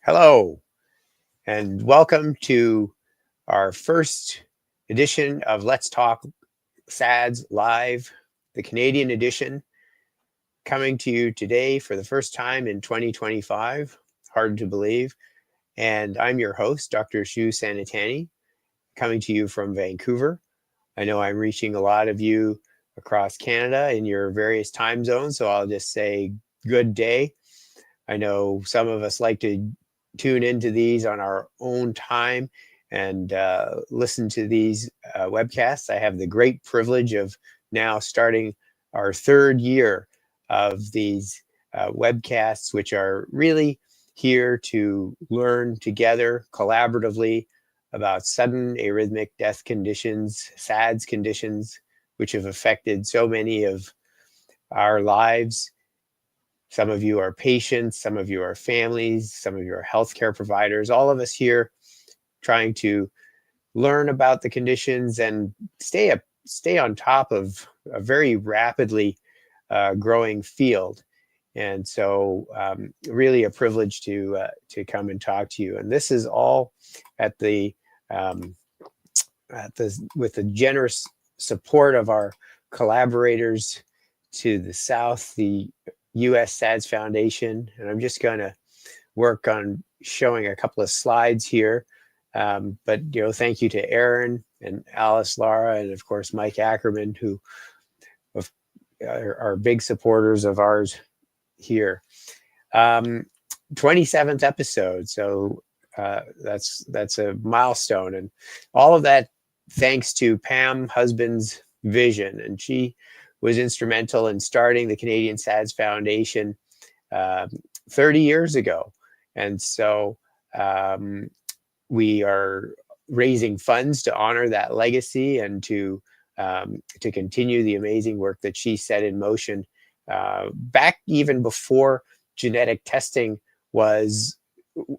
Hello, and welcome to our first edition of Let's Talk SADS Live, the Canadian edition, coming to you today for the first time in 2025. Hard to believe. And I'm your host, Dr. Shu Sanitani, coming to you from Vancouver. I know I'm reaching a lot of you across Canada in your various time zones, so I'll just say good day. I know some of us like to tune into these on our own time and listen to these webcasts. I have the great privilege of now starting our third year of these webcasts, which are really here to learn together collaboratively about sudden arrhythmic death conditions, SADS conditions, which have affected so many of our lives. Some of you are patients, some of you are families, some of you are healthcare providers, all of us here trying to learn about the conditions and stay on top of a very rapidly growing field. And so really a privilege to come and talk to you. And this is all with the generous support of our collaborators to the south, the U.S. SADS Foundation, and I'm just going to work on showing a couple of slides here. But thank you to Aaron and Alice Lara, and of course Mike Ackerman, who are big supporters of ours here. 27th episode, so that's a milestone, and all of that thanks to Pam Husband's vision, and she was instrumental in starting the Canadian SADS Foundation 30 years ago. And so we are raising funds to honor that legacy and to continue the amazing work that she set in motion back even before genetic testing was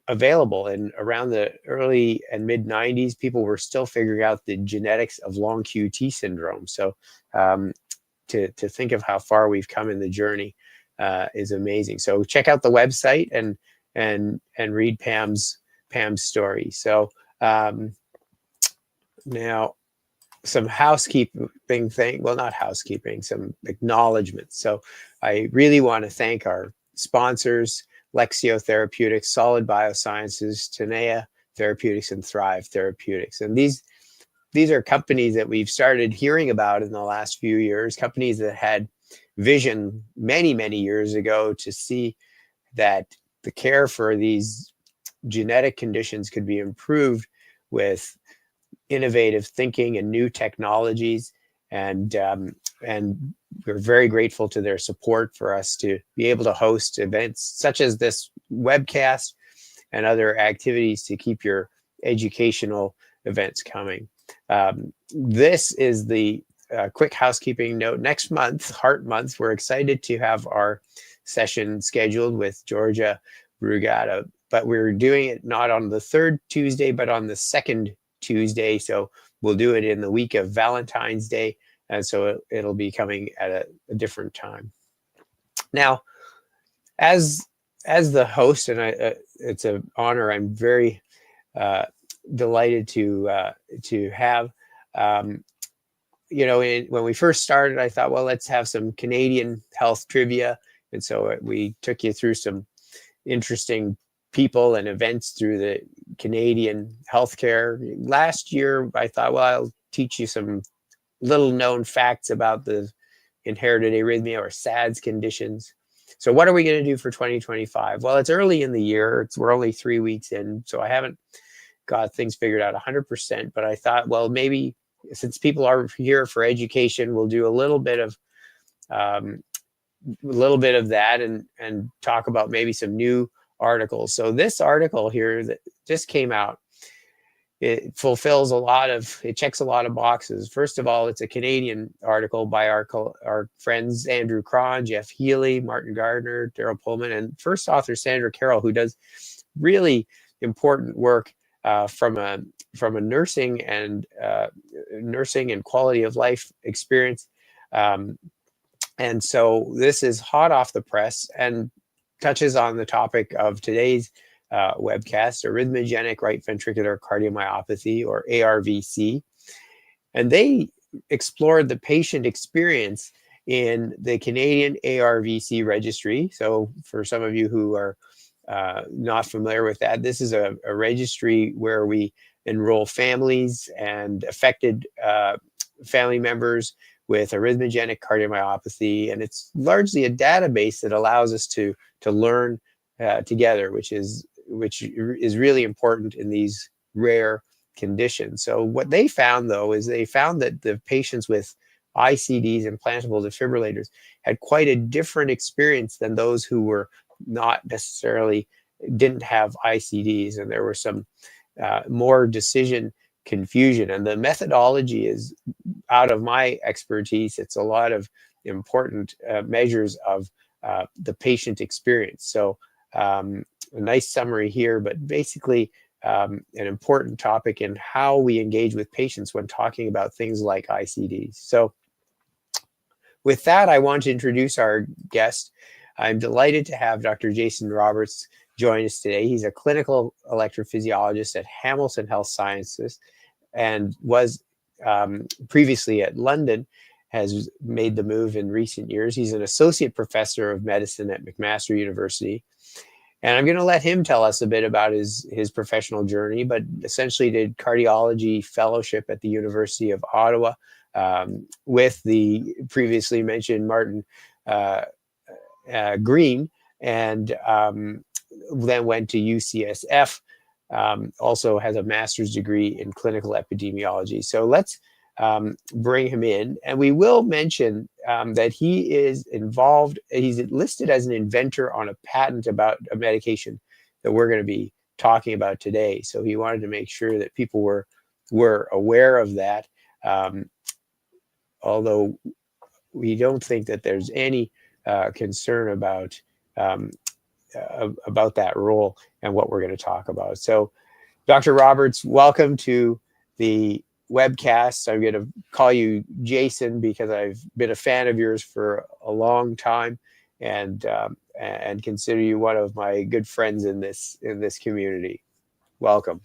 available. And around the early and mid 90s, people were still figuring out the genetics of long QT syndrome. So to think of how far we've come in the journey is amazing. So check out the website and read Pam's story. So now some housekeeping some acknowledgements. So I really want to thank our sponsors, Lexio Therapeutics, Solid Biosciences, Tenea Therapeutics, and Thrive Therapeutics. And these are companies that we've started hearing about in the last few years, companies that had vision many, many years ago to see that the care for these genetic conditions could be improved with innovative thinking and new technologies. And we're very grateful to their support for us to be able to host events such as this webcast and other activities to keep your educational events coming. This is the quick housekeeping note. Next month, Heart Month, we're excited to have our session scheduled with Georgia Brugada, but we're doing it not on the third Tuesday, but on the second Tuesday. So we'll do it in the week of Valentine's Day. And so it'll be coming at a different time. Now, as the host, and it's an honor, I'm very delighted to have. When we first started, I thought, well, let's have some Canadian health trivia, and so we took you through some interesting people and events through the Canadian healthcare. Last year, I thought, well, I'll teach you some little known facts about the inherited arrhythmia or SADS conditions. So what are we going to do for 2025? Well, it's early in the year. We're only 3 weeks in, so I haven't got things figured out 100%. But I thought, well, maybe since people are here for education, we'll do a little bit of that and talk about maybe some new articles. So this article here that just came out, it checks a lot of boxes. First of all, it's a Canadian article by our friends Andrew Cron, Jeff Healy, Martin Gardner, Daryl Pullman, and first author Sandra Carroll, who does really important work from a nursing and quality of life experience. And so this is hot off the press and touches on the topic of today's webcast, Arrhythmogenic Right Ventricular Cardiomyopathy, or ARVC. And they explored the patient experience in the Canadian ARVC registry. So for some of you who are not familiar with that, this is a registry where we enroll families and affected family members with arrhythmogenic cardiomyopathy. And it's largely a database that allows us to learn together, which is really important in these rare conditions. So what they found, though, is they found that the patients with ICDs, implantable defibrillators, had quite a different experience than those who were not necessarily, didn't have ICDs, and there were some more decision confusion. And the methodology is out of my expertise. It's a lot of important measures of the patient experience. So a nice summary here, but basically an important topic in how we engage with patients when talking about things like ICDs. So with that, I want to introduce our guest. I'm delighted to have Dr. Jason Roberts join us today. He's a clinical electrophysiologist at Hamilton Health Sciences and was previously at London, has made the move in recent years. He's an associate professor of medicine at McMaster University. And I'm going to let him tell us a bit about his professional journey, but essentially did cardiology fellowship at the University of Ottawa with the previously mentioned Martin Green, and then went to UCSF, also has a master's degree in clinical epidemiology. So let's bring him in, and we will mention that he is involved, he's listed as an inventor on a patent about a medication that we're going to be talking about today. So he wanted to make sure that people were aware of that, although we don't think that there's any concern about that role and what we're going to talk about. So Dr. Roberts, welcome to the webcast. I'm going to call you Jason because I've been a fan of yours for a long time, and consider you one of my good friends in this community. Welcome.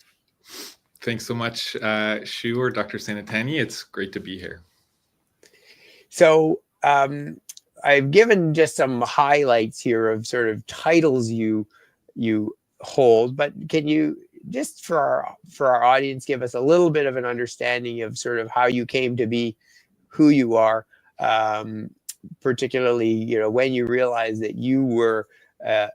Thanks so much, Shu or Dr. Sanatani. It's great to be here. So I've given just some highlights here of sort of titles you hold, but can you just for our audience give us a little bit of an understanding of sort of how you came to be who you are, particularly when you realized that you were a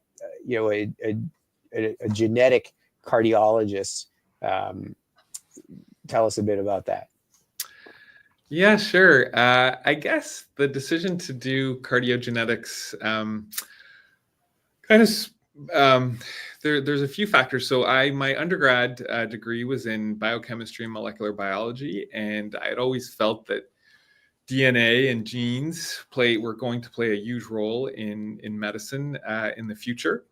genetic cardiologist. Tell us a bit about that. Yeah, sure. I guess the decision to do cardiogenetics there's a few factors. So my undergrad degree was in biochemistry and molecular biology, and I had always felt that DNA and genes were going to play a huge role in medicine in the future.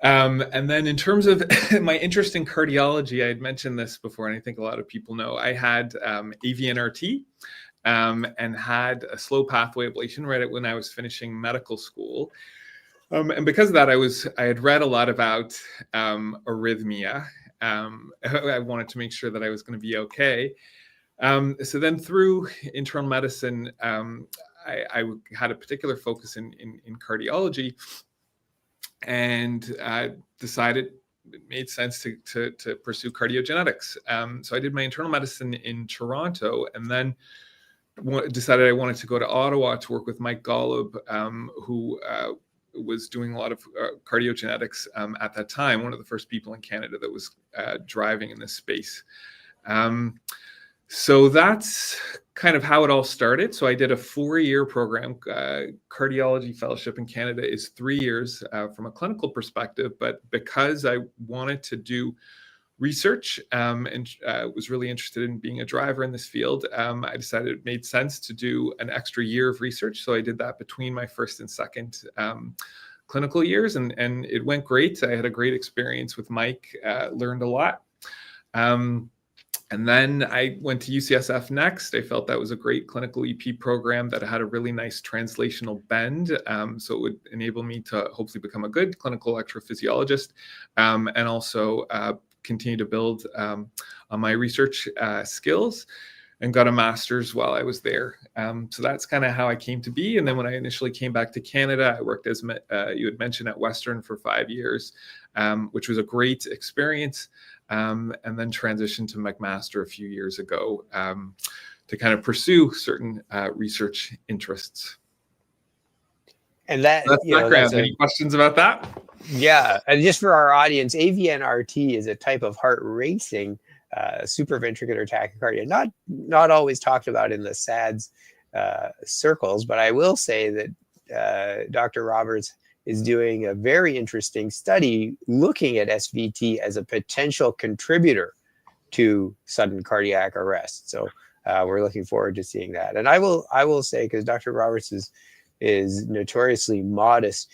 And then in terms of my interest in cardiology, I had mentioned this before, and I think a lot of people know, I had AVNRT and had a slow pathway ablation right when I was finishing medical school. And because of that, I had read a lot about arrhythmia. I wanted to make sure that I was going to be okay. So then through internal medicine, I had a particular focus in cardiology, and decided it made sense to pursue cardiogenetics. So I did my internal medicine in Toronto, and then decided I wanted to go to Ottawa to work with Mike Golub, who was doing a lot of cardiogenetics at that time, one of the first people in Canada that was driving in this space. So that's kind of how it all started. So I did a 4-year program. Cardiology fellowship in Canada is 3 years from a clinical perspective, but because I wanted to do research and was really interested in being a driver in this field, I decided it made sense to do an extra year of research. So I did that between my first and second clinical years, and it went great. I had a great experience with Mike, learned a lot. And then I went to UCSF next. I felt that was a great clinical EP program that had a really nice translational bend. So it would enable me to hopefully become a good clinical electrophysiologist, and also continue to build on my research skills, and got a master's while I was there. So that's kind of how I came to be. And then when I initially came back to Canada, I worked, as you had mentioned, at Western for 5 years, which was a great experience. And then transitioned to McMaster a few years ago to kind of pursue certain research interests. And that's background. Any questions about that? Yeah, and just for our audience, AVNRT is a type of heart racing supraventricular tachycardia, not always talked about in the SADS circles, but I will say that Dr. Roberts is doing a very interesting study looking at SVT as a potential contributor to sudden cardiac arrest. So we're looking forward to seeing that. And I will say, because Dr. Roberts is notoriously modest,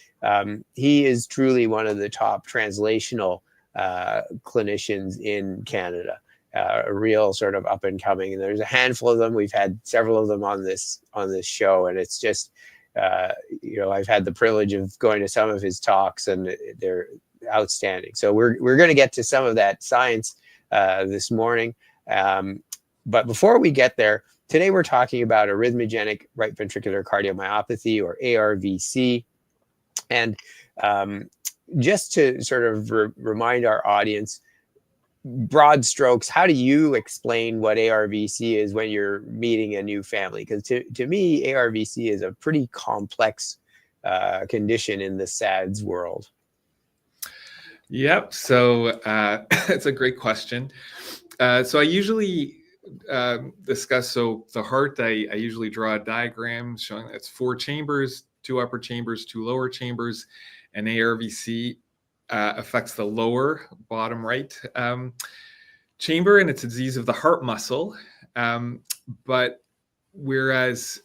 he is truly one of the top translational clinicians in Canada, a real sort of up and coming. And there's a handful of them. We've had several of them on this show, and it's just I've had the privilege of going to some of his talks, and they're outstanding. So we're going to get to some of that science this morning. But before we get there, today we're talking about arrhythmogenic right ventricular cardiomyopathy, or ARVC. And just to sort of remind our audience, broad strokes, how do you explain what ARVC is when you're meeting a new family? Because to me, ARVC is a pretty complex condition in the SADS world. Yep. So it's a great question. So I usually discuss, so the heart, I usually draw a diagram showing that it's 4 chambers, 2 upper chambers, 2 lower chambers, and ARVC affects the lower bottom right chamber, and it's a disease of the heart muscle. But whereas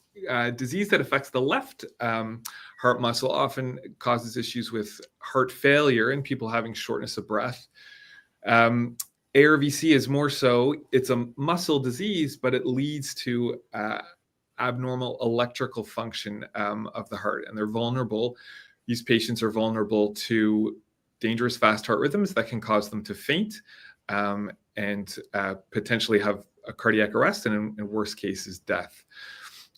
disease that affects the left heart muscle often causes issues with heart failure and people having shortness of breath, ARVC is more so, it's a muscle disease, but it leads to abnormal electrical function of the heart, and they're vulnerable. These patients are vulnerable to dangerous fast heart rhythms that can cause them to faint and potentially have a cardiac arrest, and in worst cases, death.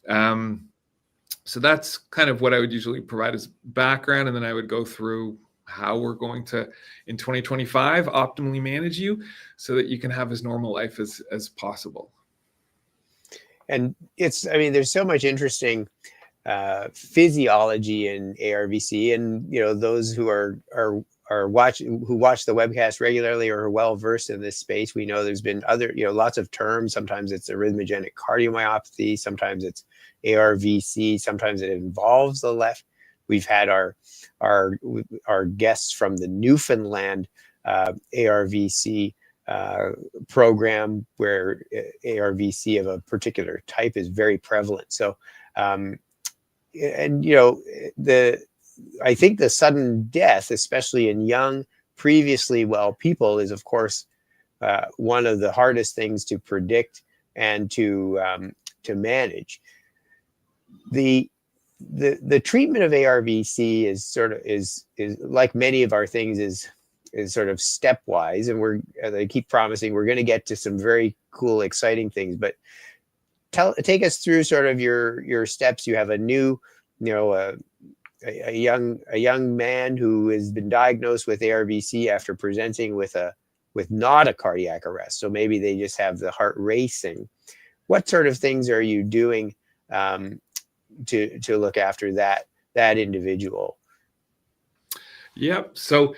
So that's kind of what I would usually provide as background, and then I would go through how we're going to, in 2025, optimally manage you so that you can have as normal life as possible. And there's so much interesting physiology in ARVC, and those who watch the webcast regularly or are well versed in this space, we know there's been other lots of terms. Sometimes it's arrhythmogenic cardiomyopathy, sometimes it's ARVC, sometimes it involves the left. We've had our guests from the Newfoundland ARVC program, where ARVC of a particular type is very prevalent. So I think the sudden death, especially in young, previously well people, is of course one of the hardest things to predict and to manage. The treatment of ARVC is like many of our things, is sort of stepwise, and I keep promising we're going to get to some very cool, exciting things. But take us through sort of your steps. You have a new, a young man who has been diagnosed with ARVC after presenting with not a cardiac arrest. So maybe they just have the heart racing. What sort of things are you doing to look after that individual? Yep. So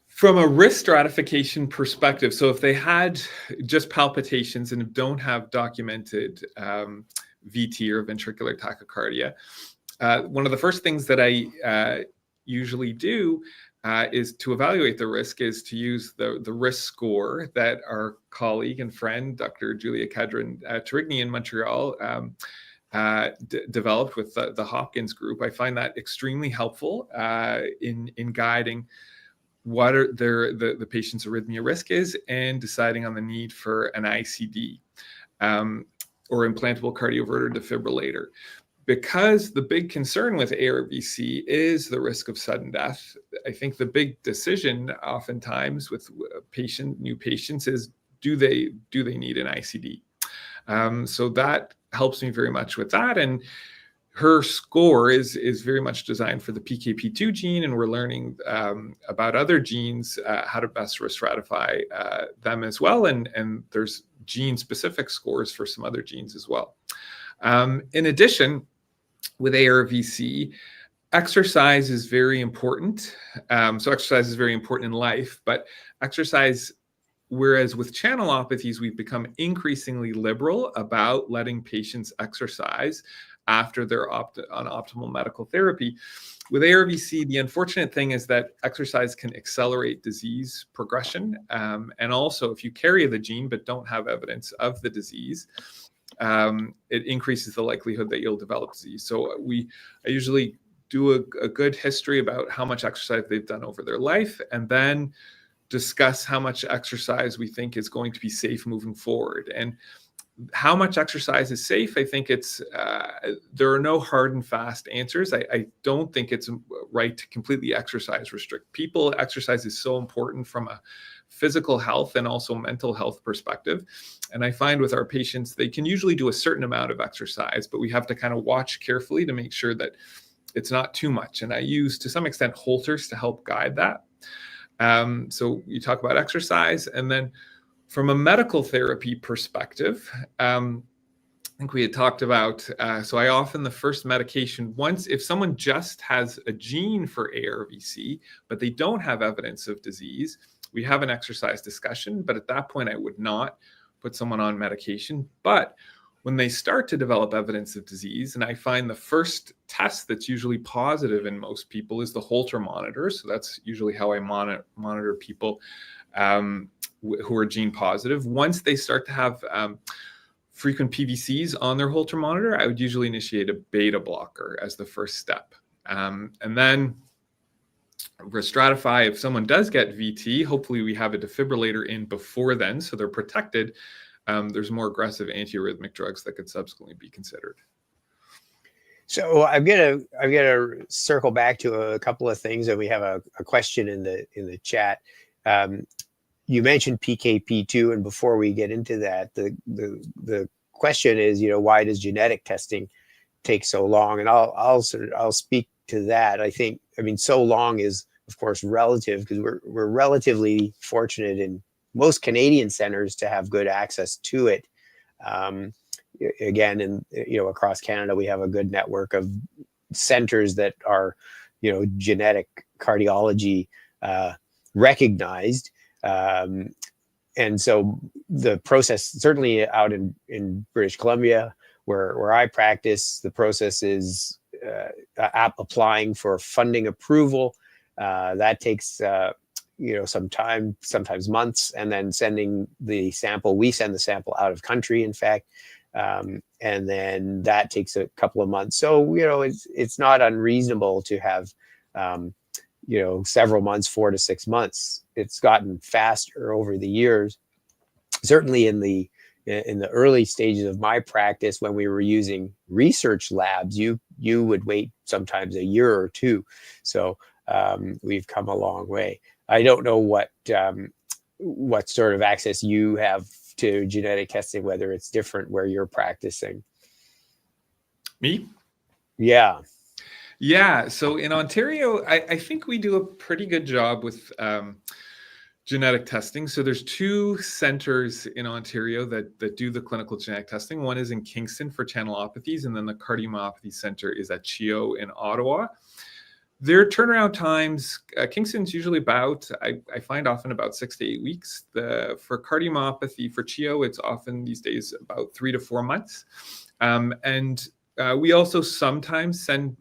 from a risk stratification perspective, so if they had just palpitations and don't have documented VT or ventricular tachycardia, one of the first things that I usually do is to evaluate the risk, is to use the risk score that our colleague and friend, Dr. Julia Cadron-Torigny in Montreal, developed with the Hopkins group. I find that extremely helpful in guiding what are the patient's arrhythmia risk is, and deciding on the need for an ICD or implantable cardioverter defibrillator. Because the big concern with ARVC is the risk of sudden death, I think the big decision oftentimes with new patients is, do they need an ICD? So that helps me very much with that. And her score is very much designed for the PKP2 gene, and we're learning about other genes, how to best risk stratify them as well. And there's gene-specific scores for some other genes as well. In addition, with ARVC, exercise is very important. So exercise is very important in life, but exercise, whereas with channelopathies, we've become increasingly liberal about letting patients exercise after they're on optimal medical therapy. With ARVC, the unfortunate thing is that exercise can accelerate disease progression. And also, if you carry the gene but don't have evidence of the disease, it increases the likelihood that you'll develop disease. So I usually do a good history about how much exercise they've done over their life, and then discuss how much exercise we think is going to be safe moving forward. And how much exercise is safe, I think there are no hard and fast answers. I don't think it's right to completely exercise restrict people. Exercise is so important from a physical health and also mental health perspective. And I find with our patients, they can usually do a certain amount of exercise, but we have to kind of watch carefully to make sure that it's not too much. And I use, to some extent, Holters to help guide that. So you talk about exercise, and then from a medical therapy perspective, I think we had talked about, so I often, the first medication, if someone just has a gene for ARVC, but they don't have evidence of disease, we have an exercise discussion, but at that point, I would not put someone on medication. But when they start to develop evidence of disease, and I find the first test that's usually positive in most people is the Holter monitor. So that's usually how I monitor people who are gene positive. Once they start to have frequent PVCs on their Holter monitor, I would usually initiate a beta blocker as the first step. And then stratify, if someone does get VT, hopefully we have a defibrillator in before then, so they're protected. There's more aggressive antiarrhythmic drugs that could subsequently be considered. So I'm gonna circle back to a couple of things, and we have a question in the chat. You mentioned PKP2, and before we get into that, the question is, why does genetic testing take so long? And I'll speak to that. I mean, so long is of course relative, because we're relatively fortunate in most Canadian centers to have good access to it. Again, and across Canada, we have a good network of centers that are, genetic cardiology recognized. And so the process, certainly out in British Columbia, where I practice, the process is applying for funding approval. That takes some time, sometimes months, and then sending the sample. We send the sample out of country, in fact, and then that takes a couple of months. So it's not unreasonable to have several months, 4 to 6 months. It's gotten faster over the years. Certainly in the early stages of my practice, when we were using research labs, you would wait sometimes a year or two. So we've come a long way. I don't know what sort of access you have to genetic testing, whether it's different where you're practicing. Me? Yeah. Yeah. So in Ontario, I think we do a pretty good job with genetic testing. So there's 2 centers in Ontario that do the clinical genetic testing. One is in Kingston for channelopathies, and then the cardiomyopathy center is at CHEO in Ottawa. Their turnaround times, Kingston's usually I find often about 6 to 8 weeks. For cardiomyopathy, for CHEO, it's often these days about 3 to 4 months. And we also sometimes send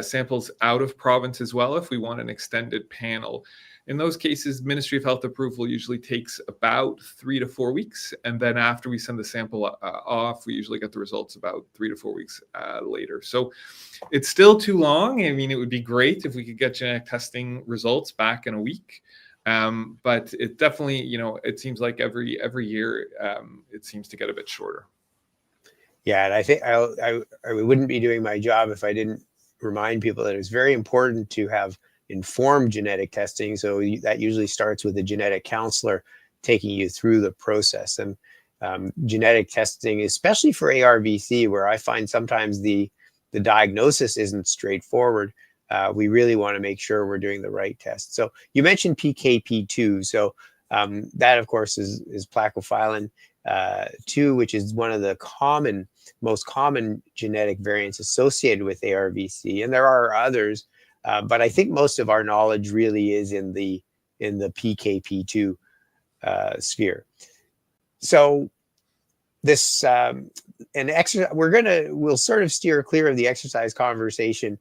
samples out of province as well if we want an extended panel. In those cases, Ministry of Health approval usually takes about 3 to 4 weeks. And then after we send the sample off, we usually get the results about 3 to 4 weeks later. So it's still too long. I mean, it would be great if we could get genetic testing results back in a week. But it definitely, it seems like every year it seems to get a bit shorter. Yeah, and I think I wouldn't be doing my job if I didn't remind people that it's very important to have informed genetic testing. So that usually starts with a genetic counselor taking you through the process. And genetic testing, especially for ARVC, where I find sometimes the diagnosis isn't straightforward, we really want to make sure we're doing the right test. So you mentioned PKP2. So that, of course, is plakophilin 2, which is one of the most common genetic variants associated with ARVC. And there are others, but I think most of our knowledge really is in the PKP2 sphere. So this and exercise, we'll sort of steer clear of the exercise conversation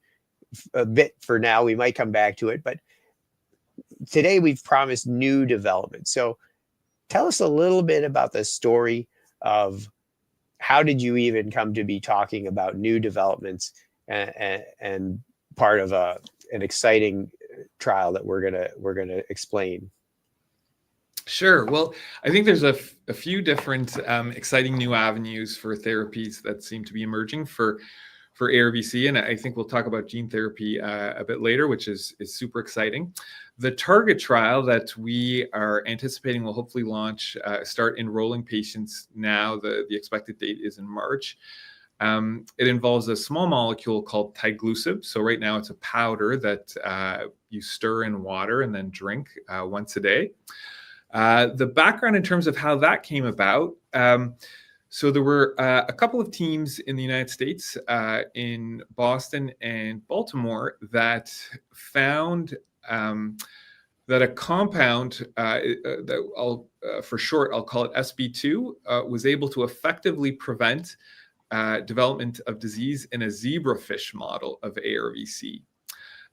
a bit for now. We might come back to it, but today we've promised new development. So tell us a little bit about the story of how did you even come to be talking about new developments and part of an exciting trial that we're gonna explain. Sure. Well, I think there's a few different exciting new avenues for therapies that seem to be emerging for ARVC, and I think we'll talk about gene therapy a bit later, which is super exciting. The target trial that we are anticipating will hopefully start enrolling patients now. The expected date is in March. It involves a small molecule called tiglucib. So right now it's a powder that you stir in water and then drink once a day. The background in terms of how that came about, so there were a couple of teams in the United States, in Boston and Baltimore, that found that a compound that for short, I'll call it SB2, was able to effectively prevent development of disease in a zebrafish model of ARVC.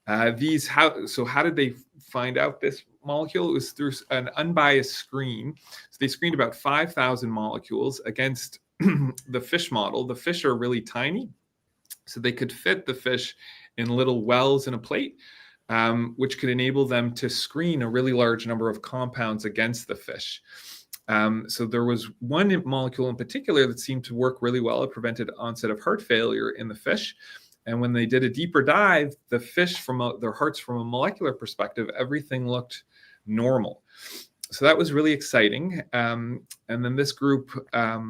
How did they find out this molecule? It was through an unbiased screen. So they screened about 5,000 molecules against the fish model. The fish are really tiny, so they could fit the fish in little wells in a plate, which could enable them to screen a really large number of compounds against the fish. So there was one molecule in particular that seemed to work really well. It prevented onset of heart failure in the fish. And when they did a deeper dive, the fish, their hearts from a molecular perspective, everything looked normal. So that was really exciting. And then this group, a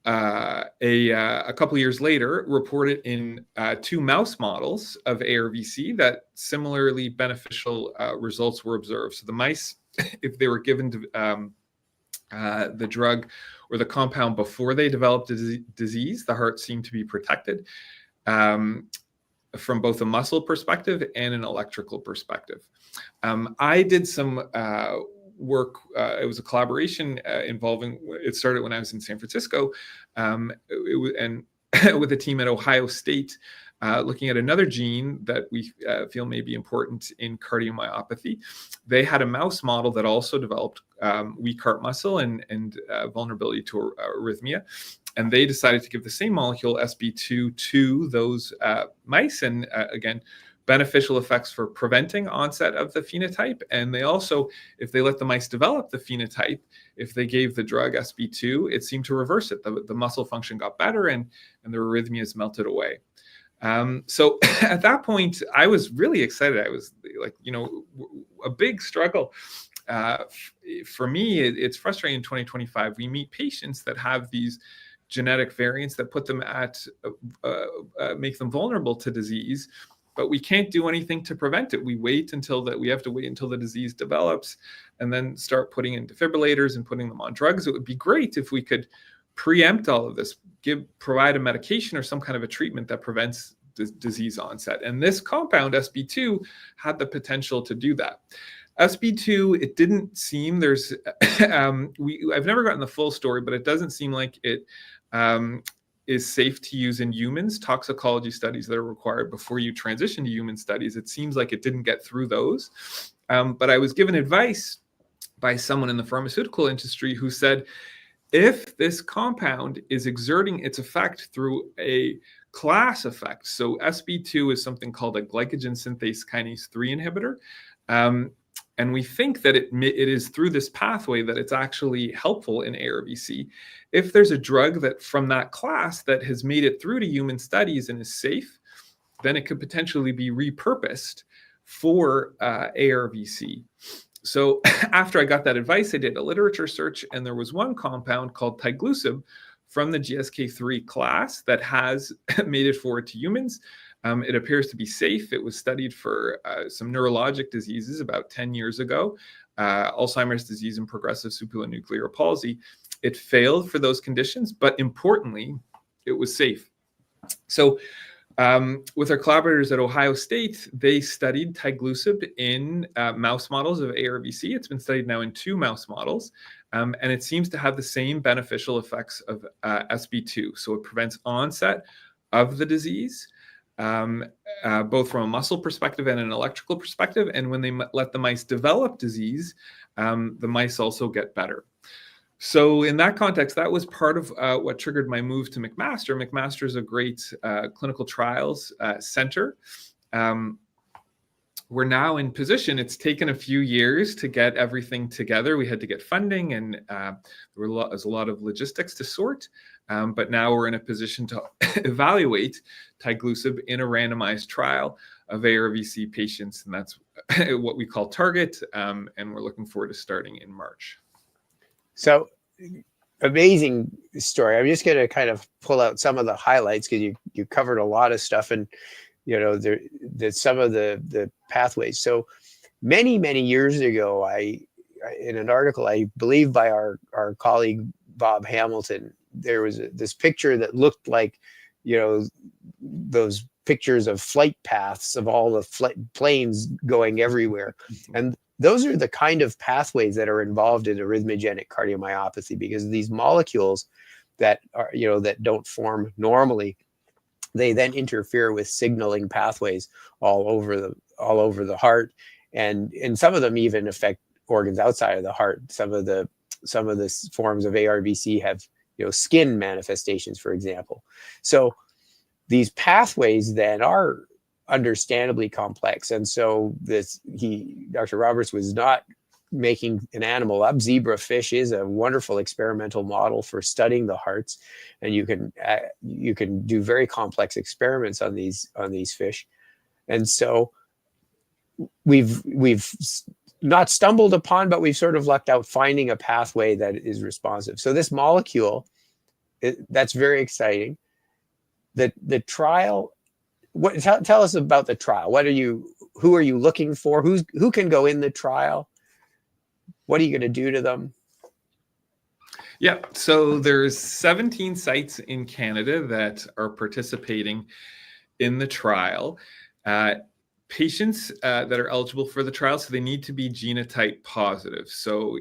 couple of years later, reported in 2 mouse models of ARVC that similarly beneficial results were observed. So the mice, if they were given the drug or the compound before they developed disease, the heart seemed to be protected from both a muscle perspective and an electrical perspective. I did some work. It was a collaboration it started when I was in San Francisco, and with a team at Ohio State, looking at another gene that we feel may be important in cardiomyopathy. They had a mouse model that also developed weak heart muscle and vulnerability to arrhythmia. And they decided to give the same molecule, SB2, to those mice. And again, beneficial effects for preventing onset of the phenotype. And they also, if they let the mice develop the phenotype, if they gave the drug SB2, it seemed to reverse it. The muscle function got better and the arrhythmias melted away. So at that point, I was really excited. I was like, a big struggle. For me, it's frustrating in 2025. We meet patients that have these genetic variants that put them make them vulnerable to disease, but we can't do anything to prevent it. We have to wait until the disease develops and then start putting in defibrillators and putting them on drugs. It would be great if we could preempt all of this, provide a medication or some kind of a treatment that prevents disease onset. And this compound, SB2, had the potential to do that. SB2, it didn't seem I've never gotten the full story, but it doesn't seem like it is safe to use in humans. Toxicology studies that are required before you transition to human studies, it seems like it didn't get through those. But I was given advice by someone in the pharmaceutical industry who said, if this compound is exerting its effect through a class effect, so SB2 is something called a glycogen synthase kinase 3 inhibitor, and we think that it is through this pathway that it's actually helpful in ARVC. If there's a drug that from that class that has made it through to human studies and is safe, then it could potentially be repurposed for ARVC. So after I got that advice, I did a literature search, and there was one compound called tiglusib from the GSK3 class that has made it forward to humans. It appears to be safe. It was studied for some neurologic diseases about 10 years ago, Alzheimer's disease and progressive supranuclear palsy. It failed for those conditions, but importantly, it was safe. So with our collaborators at Ohio State, they studied tiglusib in mouse models of ARVC. It's been studied now in 2 mouse models, and it seems to have the same beneficial effects of SB2. So it prevents onset of the disease, both from a muscle perspective and an electrical perspective. And when they let the mice develop disease, the mice also get better. So in that context, that was part of what triggered my move to McMaster. McMaster is a great clinical trials center. We're now in position. It's taken a few years to get everything together. We had to get funding, and there was a lot of logistics to sort. But now we're in a position to evaluate tiglusib in a randomized trial of ARVC patients, and that's what we call Target, and we're looking forward to starting in March. So amazing story. I'm just going to kind of pull out some of the highlights because you covered a lot of stuff, and there's some of the pathways. So many years ago, I in an article, I believe by our colleague Bob Hamilton, there was this picture that looked like those pictures of flight paths of all the planes going everywhere, and those are the kind of pathways that are involved in arrhythmogenic cardiomyopathy, because these molecules that are, that don't form normally, they then interfere with signaling pathways all over the heart, and some of them even affect organs outside of the heart. Some of the forms of ARVC have skin manifestations, for example. So these pathways then are understandably complex, and so Dr. Roberts was not making an animal up. Zebrafish is a wonderful experimental model for studying the hearts, and you can do very complex experiments on these fish. And so we've not stumbled upon, but we've sort of lucked out finding a pathway that is responsive. So this molecule, that's very exciting. The trial. Tell us about the trial. Who are you looking for? Who can go in the trial? What are you going to do to them? Yeah, so there's 17 sites in Canada that are participating in the trial. Patients that are eligible for the trial, so they need to be genotype positive. So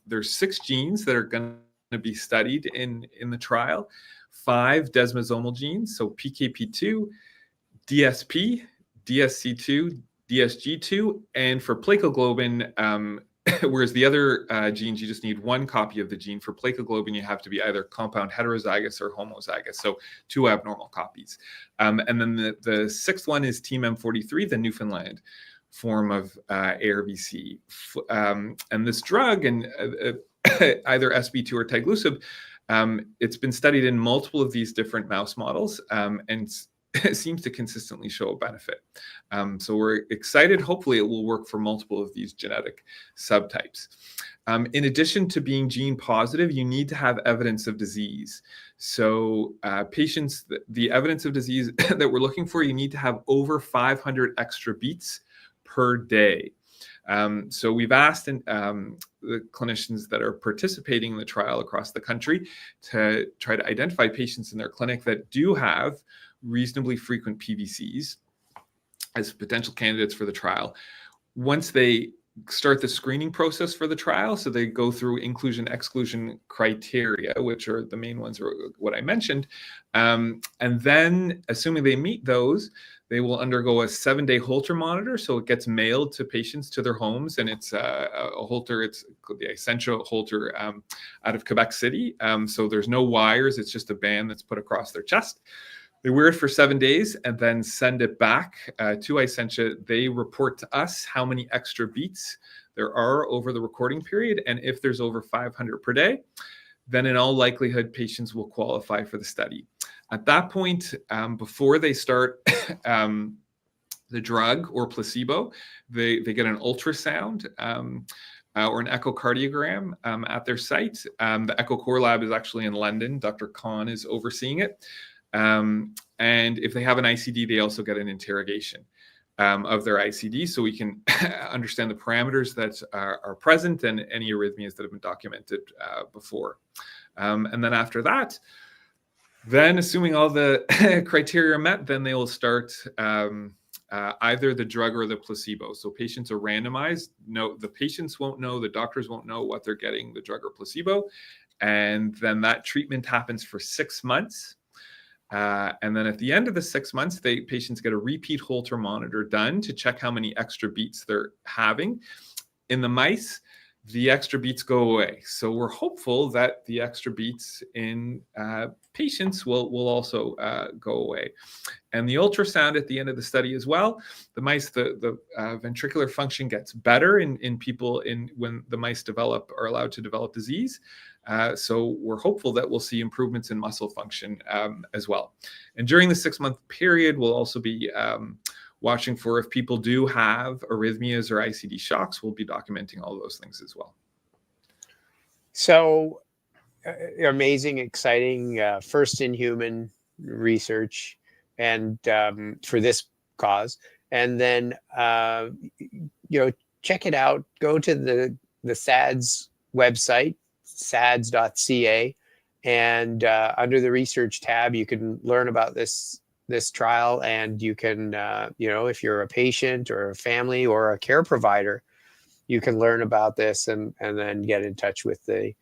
there's 6 genes that are going to be studied in the trial. 5 desmosomal genes, so PKP2, DSP, DSC2, DSG2, and for plakoglobin, whereas the other genes, you just need 1 copy of the gene. For plakoglobin, you have to be either compound heterozygous or homozygous, so 2 abnormal copies. And then the 6th one is TMM43, the Newfoundland form of ARVC. And this drug, and either SB2 or tiglusib, it's been studied in multiple of these different mouse models, and it seems to consistently show a benefit. So we're excited. Hopefully it will work for multiple of these genetic subtypes. In addition to being gene positive, you need to have evidence of disease. So patients, the evidence of disease that we're looking for, you need to have over 500 extra beats per day. So we've asked the clinicians that are participating in the trial across the country to try to identify patients in their clinic that do have reasonably frequent PVCs as potential candidates for the trial. Once they start the screening process for the trial, so they go through inclusion-exclusion criteria, which are the main ones, or what I mentioned, and then assuming they meet those, they will undergo a 7-day Holter monitor. So it gets mailed to patients to their homes, and it's a Holter. It's the Essential Holter out of Quebec City. So there's no wires. It's just a band that's put across their chest. They wear it for 7 days and then send it back to Essentia. They report to us how many extra beats there are over the recording period. And if there's over 500 per day, then in all likelihood, patients will qualify for the study. At that point, before they start the drug or placebo, they get an ultrasound or an echocardiogram at their site. The Echo Core Lab is actually in London. Dr. Khan is overseeing it. And if they have an ICD, they also get an interrogation of their ICD, so we can understand the parameters that are present and any arrhythmias that have been documented before. And then after that, then assuming all the criteria are met, then they will start either the drug or the placebo. So patients are randomized. No, the patients won't know, the doctors won't know what they're getting, the drug or placebo. And then that treatment happens for 6 months. And then at the end of the 6 months, patients get a repeat Holter monitor done to check how many extra beats they're having. In the mice, the extra beats go away. So we're hopeful that the extra beats in patients will also go away. And the ultrasound at the end of the study as well, the mice, the ventricular function gets better in people when the mice are allowed to develop disease. So we're hopeful that we'll see improvements in muscle function as well. And during the 6-month period, we'll also be watching for if people do have arrhythmias or ICD shocks. We'll be documenting all those things as well. So amazing, exciting, first in human research, and for this cause. And then, check it out. Go to the SADS website, sads.ca, and under the research tab, you can learn about this trial, and you can, if you're a patient or a family or a care provider, you can learn about this and then get in touch with the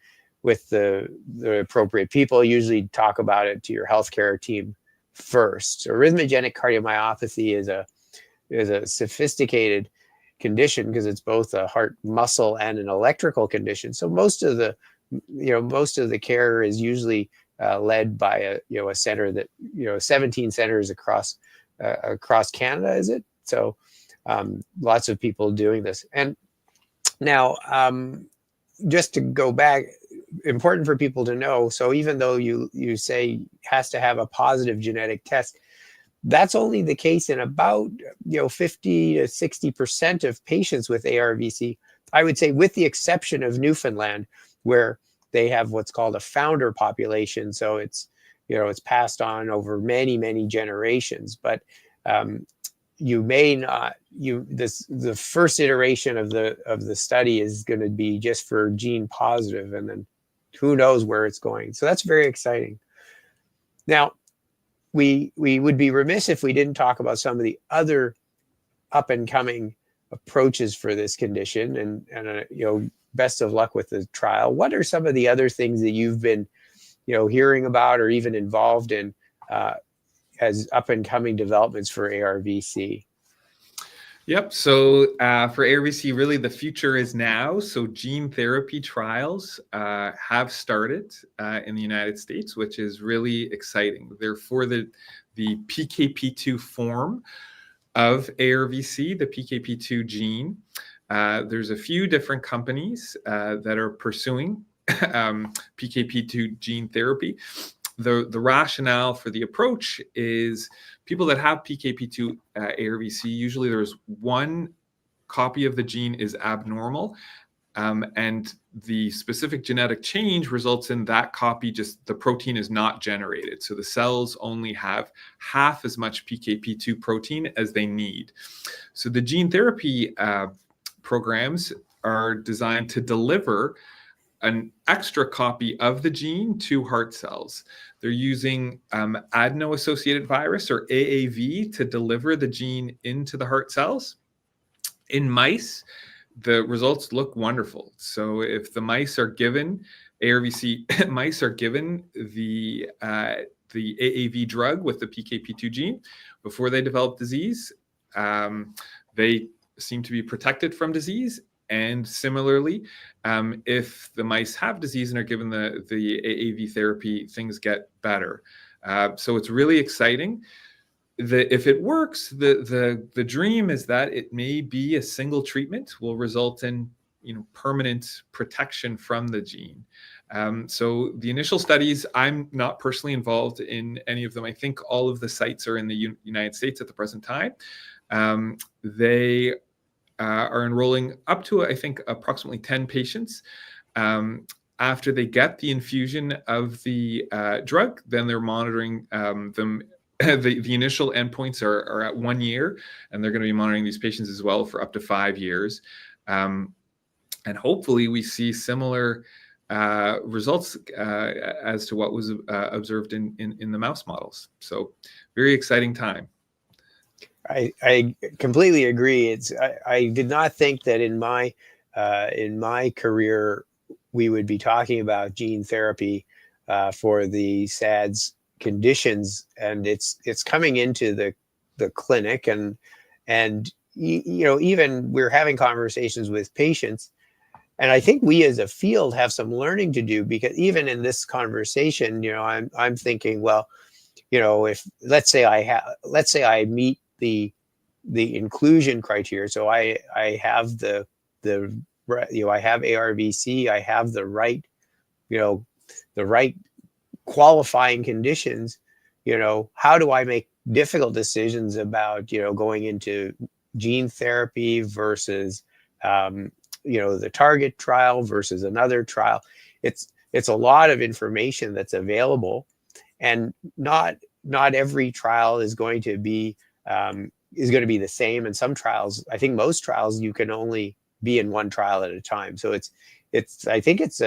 appropriate people. Usually talk about it to your healthcare team first. Arrhythmogenic cardiomyopathy is a sophisticated condition because it's both a heart muscle and an electrical condition. So most of the care is usually led by a center that 17 centers across Canada, is it? So lots of people doing this. And now just to go back, important for people to know. So even though you say has to have a positive genetic test, that's only the case in about 50 to 60% of patients with ARVC. I would say, with the exception of Newfoundland, where they have what's called a founder population. So it's passed on over many, many generations. But you may not. The first iteration of the study is going to be just for gene positive, and then who knows where it's going. So that's very exciting. Now, we would be remiss if we didn't talk about some of the other up and coming approaches for this condition, and best of luck with the trial. What are some of the other things that you've been hearing about or even involved in as up and coming developments for ARVC? Yep. So for ARVC, really the future is now. So gene therapy trials have started in the United States, which is really exciting. They're for the PKP2 form of ARVC, the PKP2 gene. There's a few different companies that are pursuing PKP2 gene therapy. The rationale for the approach is people that have PKP2 ARVC, usually there's one copy of the gene is abnormal, and the specific genetic change results in that copy, just the protein is not generated. So the cells only have half as much PKP2 protein as they need. So the gene therapy programs are designed to deliver an extra copy of the gene to heart cells. They're using adeno-associated virus, or AAV, to deliver the gene into the heart cells. In mice, the results look wonderful. So if the mice are given ARVC, mice are given the the AAV drug with the PKP2 gene before they develop disease, they seem to be protected from disease. And similarly, if the mice have disease and are given the AAV therapy, things get better. So it's really exciting. If it works, the dream is that it may be a single treatment will result in permanent protection from the gene. So the initial studies, I'm not personally involved in any of them. I think all of the sites are in the United States at the present time. They are enrolling up to, I think, approximately 10 patients. After they get the infusion of the drug, then they're monitoring them. The initial endpoints are at 1 year, and they're going to be monitoring these patients as well for up to 5 years. And hopefully we see similar results as to what was observed in the mouse models. So very exciting time. I completely agree. I did not think that in my career we would be talking about gene therapy for the SADS conditions, and it's coming into the clinic, and even we're having conversations with patients, and I think we as a field have some learning to do, because even in this conversation, I'm thinking, well, if let's say I meet the inclusion criteria, so I have I have ARVC, I have the right qualifying conditions, how do I make difficult decisions about going into gene therapy versus the target trial versus another trial? It's a lot of information that's available, and not every trial is going to be the same. And some trials, I think most trials, you can only be in one trial at a time. So I think it's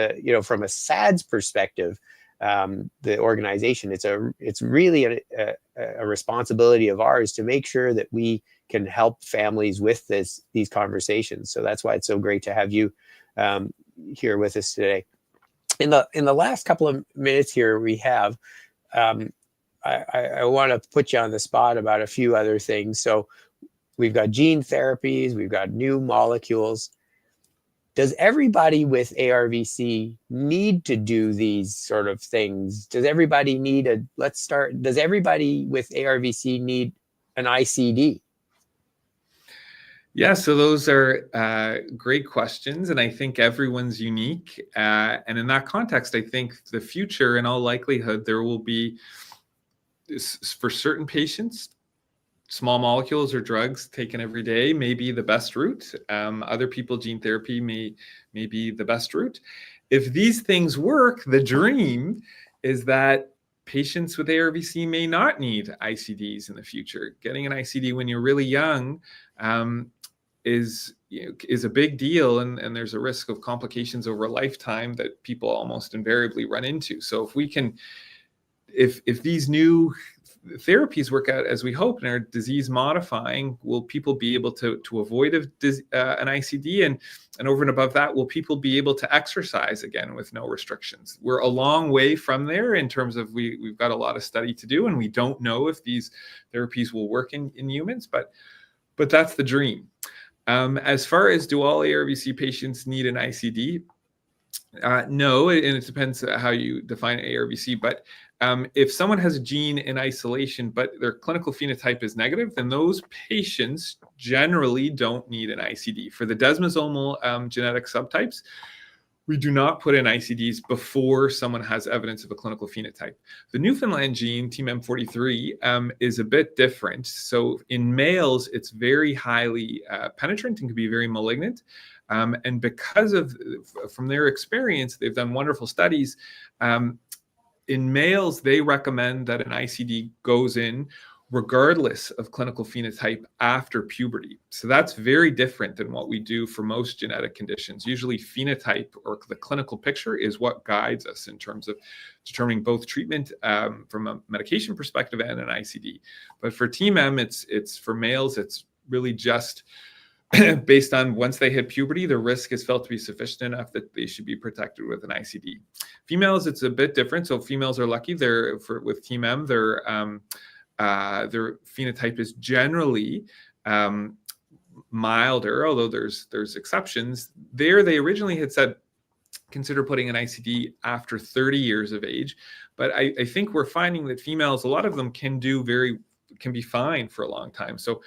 from a SADS perspective, the organization, it's really a responsibility of ours to make sure that we can help families with these conversations. So that's why it's so great to have you here with us today. In the last couple of minutes here we have, I want to put you on the spot about a few other things. So we've got gene therapies, we've got new molecules. Does everybody with ARVC need to do these sort of things? Does everybody does everybody with ARVC need an ICD? Yeah, so those are great questions, and I think everyone's unique. And in that context, I think the future, in all likelihood, there will be, for certain patients, small molecules or drugs taken every day may be the best route. Other people, gene therapy may be the best route. If these things work, the dream is that patients with ARVC may not need ICDs in the future. Getting an ICD when you're really young is a big deal, and there's a risk of complications over a lifetime that people almost invariably run into. So if these new therapies work out as we hope and are disease modifying, will people be able to avoid an ICD? And over and above that, will people be able to exercise again with no restrictions? We're a long way from there in terms of we've got a lot of study to do, and we don't know if these therapies will work in humans, but that's the dream. As far as, do all ARVC patients need an ICD? No, and it depends how you define ARVC, but if someone has a gene in isolation, but their clinical phenotype is negative, then those patients generally don't need an ICD. For the desmosomal genetic subtypes, we do not put in ICDs before someone has evidence of a clinical phenotype. The Newfoundland gene, TMEM43, is a bit different. So in males, it's very highly penetrant and can be very malignant. And because from their experience, they've done wonderful studies. In males, they recommend that an ICD goes in regardless of clinical phenotype after puberty. So that's very different than what we do for most genetic conditions. Usually phenotype or the clinical picture is what guides us in terms of determining both treatment from a medication perspective and an ICD. But for TMEM, it's for males, it's really just based on once they hit puberty, the risk is felt to be sufficient enough that they should be protected with an ICD. Females, it's a bit different. So females are lucky. With TMM, their phenotype is generally milder, although there's exceptions. They originally had said consider putting an ICD after 30 years of age, but I think we're finding that females, a lot of them can be fine for a long time. So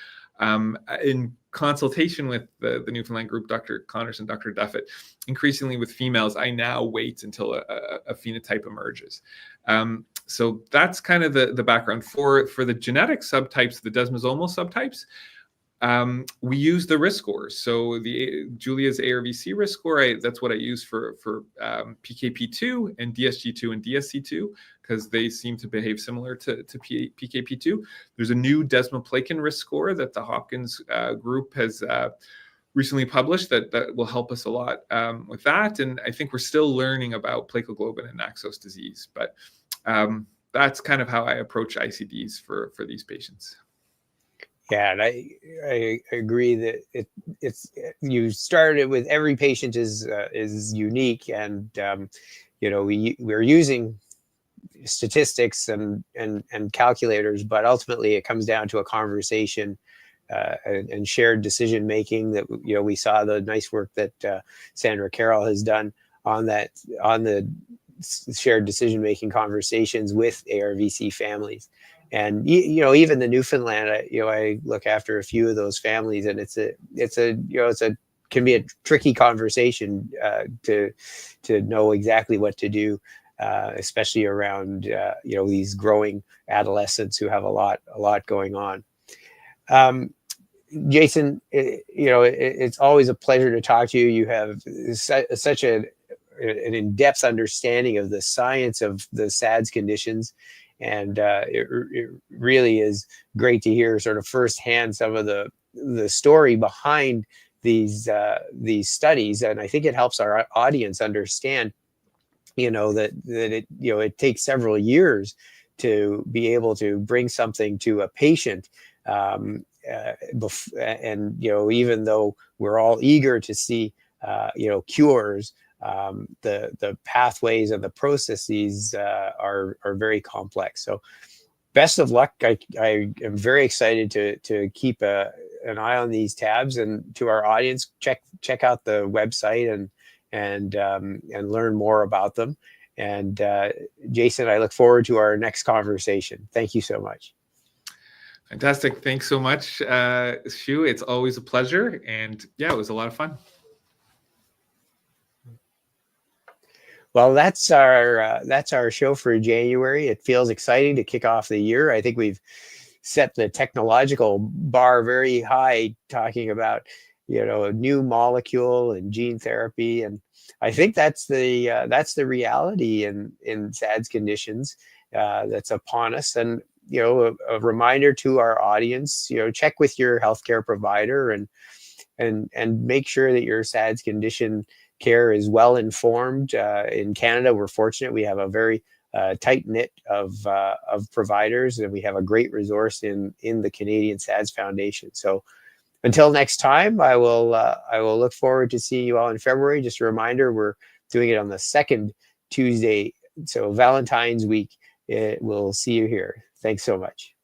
in consultation with the Newfoundland group, Dr. Connors and Dr. Duffett, increasingly with females, I now wait until a phenotype emerges. So that's kind of the background. For the genetic subtypes, the desmosomal subtypes, we use the risk scores. So Julia's ARVC risk score, that's what I use for PKP2 and DSG2 and DSC2, because they seem to behave similar to PKP2. There's a new desmoplakin risk score that the Hopkins group has recently published that will help us a lot with that. And I think we're still learning about plakoglobin and Naxos disease, but that's kind of how I approach ICDs for these patients. Yeah, and I agree that it's you started with every patient is unique, and we're using statistics and calculators, but ultimately it comes down to a conversation and shared decision making. That we saw the nice work that Sandra Carroll has done on the shared decision making conversations with ARVC families. And even the Newfoundland, I look after a few of those families, and it can be a tricky conversation to know exactly what to do, especially around these growing adolescents who have a lot going on. Jason, it's always a pleasure to talk to you. You have such an in-depth understanding of the science of the SADS conditions. And it really is great to hear sort of firsthand some of the story behind these studies, and I think it helps our audience understand, that it takes several years to be able to bring something to a patient, and even though we're all eager to see cures. The pathways and the processes are very complex. So best of luck. I am very excited to keep an eye on these tabs, and to our audience, check out the website and learn more about them. And Jason, I look forward to our next conversation. Thank you so much. Fantastic. Thanks so much, Shu. It's always a pleasure. And yeah, it was a lot of fun. Well, that's our show for January. It feels exciting to kick off the year. I think we've set the technological bar very high, talking about a new molecule and gene therapy, and I think that's the reality in SADS conditions that's upon us. And a reminder to our audience: check with your healthcare provider and make sure that your SADS condition care is well informed. In Canada, we're fortunate; we have a very tight knit of providers, and we have a great resource in the Canadian SADS Foundation. So, until next time, I will look forward to seeing you all in February. Just a reminder, we're doing it on the second Tuesday, so Valentine's week. We'll see you here. Thanks so much.